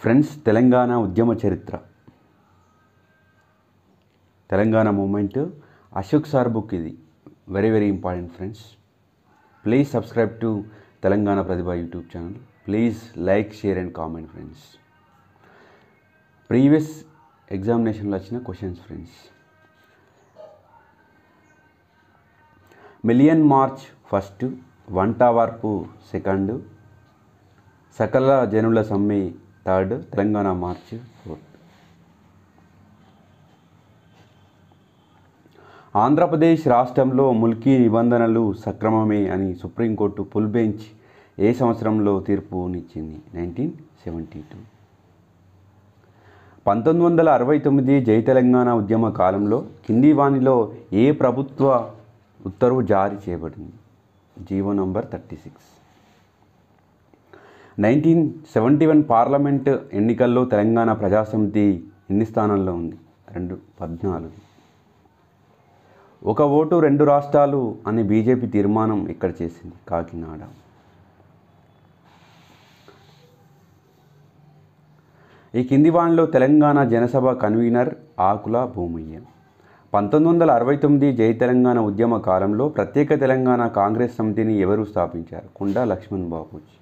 Friends, Telangana ఉద్యమ చరిత్ర, Telangana movement, Ashok sir book. ఇది very very important friends. Please subscribe to Telangana Prathibha YouTube channel. Please like, share and comment friends. Previous ఎగ్జామినేషన్లో వచ్చిన questions friends. Million march first, వంట వార్పు second, సకల జనుల సమ్మె third, Telangana march fourth. Andhra Pradesh రాష్ట్రంలో ముల్కీ నిబంధనలు సక్రమమే అని సుప్రీంకోర్టు ఫుల్ బెంచ్ ఏ సంవత్సరంలో తీర్పునిచ్చింది? 1972. 1969 జై తెలంగాణ ఉద్యమ కాలంలో కింది వానిలో ఏ ప్రభుత్వ ఉత్తర్వు జారీ చేయబడింది? GO number 36. 1971 పార్లమెంట్ ఎన్నికల్లో తెలంగాణ ప్రజాసమితి ఎన్ని స్థానాల్లో ఉంది? 14. ఒక ఓటు రెండు రాష్ట్రాలు అని బీజేపీ తీర్మానం ఎక్కడ చేసింది? కాకినాడ. ఈ కింది వానిలో తెలంగాణ జనసభ కన్వీనర్ ఆకుల భూమయ్య. 1969 జై తెలంగాణ ఉద్యమ కాలంలో ప్రత్యేక తెలంగాణ కాంగ్రెస్ సమితిని ఎవరు స్థాపించారు? కుండా లక్ష్మణ్ బాపూజీ.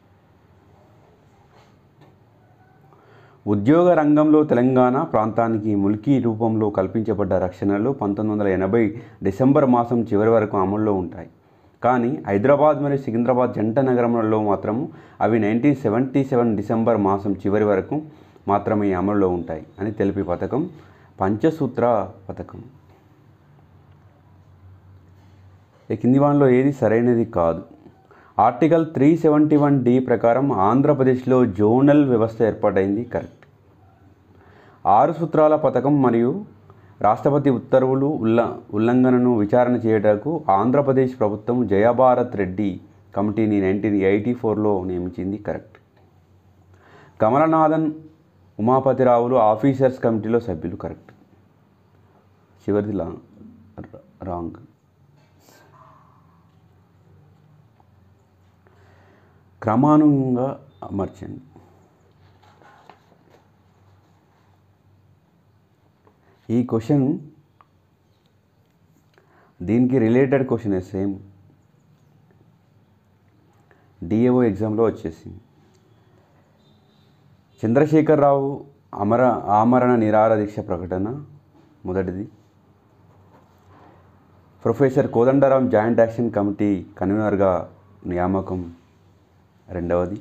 ఉద్యోగ రంగంలో తెలంగాణ ప్రాంతానికి ముల్కీ రూపంలో కల్పించబడ్డ రక్షణలు 1980 డిసెంబర్ మాసం చివరి వరకు అమల్లో ఉంటాయి. కానీ హైదరాబాద్ మరియు సికింద్రాబాద్ జంట నగరంలో మాత్రము అవి 1977 డిసెంబర్ మాసం చివరి వరకు మాత్రమే అమల్లో ఉంటాయి అని తెలిపే పథకం పంచసూత్ర పథకం. ఈ కింది వానిలో ఏది సరైనది కాదు? ఆర్టికల్ 371D ప్రకారం ఆంధ్రప్రదేశ్లో జోనల్ వ్యవస్థ ఏర్పాటైంది. కరెక్ట్. 6 సూత్రాల పథకం మరియు రాష్ట్రపతి ఉత్తర్వులు ఉల్లంఘనను విచారణ చేయటకు ఆంధ్రప్రదేశ్ ప్రభుత్వం జయభారత్ రెడ్డి కమిటీని 1984లో నియమించింది. కరెక్ట్. కమలనాథన్, ఉమాపతిరావులు ఆఫీసర్స్ కమిటీలో సభ్యులు. కరెక్ట్. చివరిది రాంగ్. క్రమానుగతంగా అమర్చండి. ఈ క్వశ్చన్ దీనికి రిలేటెడ్ క్వశ్చన్ సేమ్ డిఏఓ ఎగ్జామ్లో వచ్చేసింది. చంద్రశేఖరరావు ఆమరణ నిరాహార దీక్ష ప్రకటన మొదటిది. Professor Kodandaram joint action committee కన్వీనర్గా నియామకం రెండవది.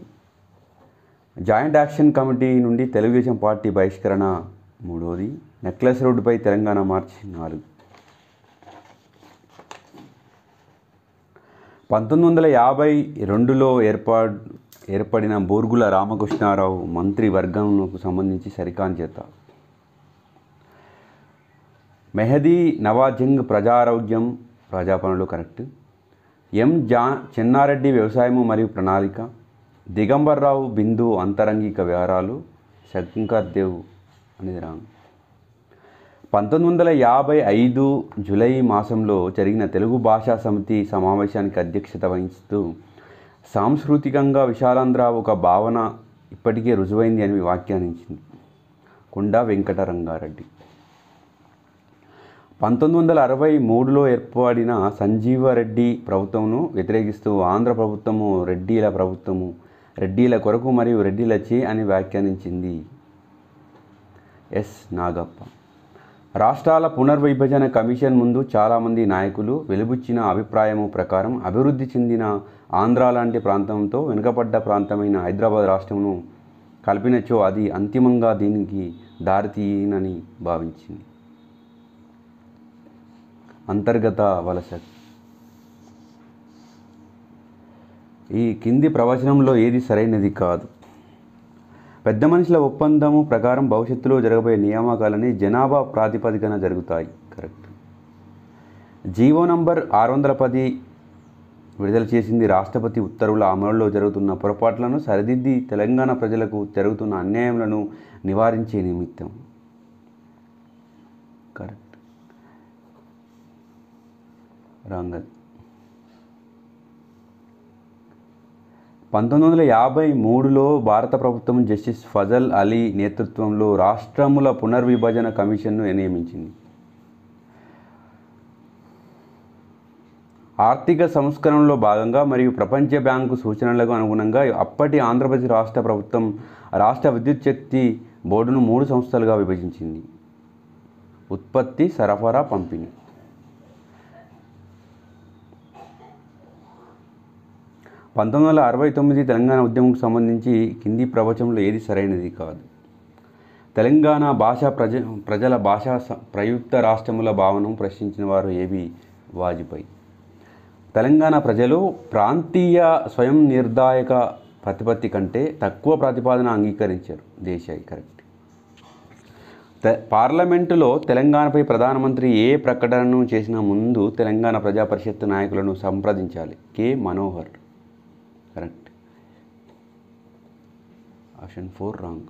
జాయింట్ యాక్షన్ కమిటీ నుండి తెలుగుదేశం పార్టీ బహిష్కరణ మూడవది. నెక్లెస్ రోడ్డుపై తెలంగాణ మార్చ్ 4. 1952లో ఏర్పడిన బోర్గుల రామకృష్ణారావు మంత్రి వర్గంకు సంబంధించి సరికాని చేత. మెహదీ నవాజంగ్ ప్రజారోగ్యం ప్రజాపనులు. కరెక్ట్. చెన్నారెడ్డి వ్యవసాయము మరియు ప్రణాళిక. దిగంబర్రావు బిందు అంతరంగిక వ్యవహారాలు. శంకర్ దేవ్ అనేది రాంగ్. 1955 జూలై మాసంలో జరిగిన తెలుగు భాషా సమితి సమావేశానికి అధ్యక్షత వహిస్తూ సాంస్కృతికంగా విశాలాంధ్ర ఒక భావన ఇప్పటికే రుజువైంది అని వ్యాఖ్యానించింది. కుండా వెంకటరంగారెడ్డి. 1963లో ఏర్పడిన సంజీవరెడ్డి ప్రభుత్వంను వ్యతిరేకిస్తూ ఆంధ్ర ప్రభుత్వము రెడ్డిల కొరకు మరియు రెడ్డిలచే అని వ్యాఖ్యానించింది. ఎస్ నాగప్ప. రాష్ట్రాల పునర్విభజన కమిషన్ ముందు చాలామంది నాయకులు వెలుబుచ్చిన అభిప్రాయము ప్రకారం అభివృద్ధి చెందిన ఆంధ్ర లాంటి ప్రాంతంతో వెనుకబడ్డ ప్రాంతమైన హైదరాబాద్ రాష్ట్రమును కలిపినచో అది అంతిమంగా దీనికి దారితీయనని భావించింది. అంతర్గత వలస. ఈ కింది ప్రవచనంలో ఏది సరైనది కాదు? పెద్ద మనుషుల ఒప్పందము ప్రకారం భవిష్యత్తులో జరగబోయే నియామకాలని జనాభా ప్రాతిపదికన జరుగుతాయి. కరెక్ట్. జీవో నంబర్ 610 విడుదల చేసింది రాష్ట్రపతి ఉత్తర్వుల అమలులో జరుగుతున్న పొరపాట్లను సరిదిద్ది తెలంగాణ ప్రజలకు జరుగుతున్న అన్యాయములను నివారించే నిమిత్తం. కరెక్ట్. రాంగ్. 1953లో భారత ప్రభుత్వం జస్టిస్ ఫజల్ అలీ నేతృత్వంలో రాష్ట్రముల పునర్విభజన కమిషన్ను నియమించింది. ఆర్థిక సంస్కరణలో భాగంగా మరియు ప్రపంచ బ్యాంకు సూచనలకు అనుగుణంగా అప్పటి ఆంధ్రప్రదేశ్ రాష్ట్ర ప్రభుత్వం రాష్ట్ర విద్యుత్ శక్తి బోర్డును 3 సంస్థలుగా విభజించింది. ఉత్పత్తి, సరఫరా, పంపిణీ. 1969 తెలంగాణ ఉద్యమంకు సంబంధించి కింది ప్రవచనంలో ఏది సరైనది కాదు? తెలంగాణ ప్రజల భాషా ప్రయుక్త రాష్ట్రముల భావనను ప్రశ్నించిన వారు ఏబి వాజ్పేయి. తెలంగాణ ప్రజలు ప్రాంతీయ స్వయం నిర్ధాయక ప్రతిపత్తి కంటే తక్కువ ప్రతిపాదన అంగీకరించారు. దేశాయి. కరెక్ట్. పార్లమెంటులో తెలంగాణపై ప్రధానమంత్రి ఏ ప్రకటనను చేసిన ముందు తెలంగాణ ప్రజా పరిషత్ నాయకులను సంప్రదించాలి? K Manohar. Correct. Option 4 wrong.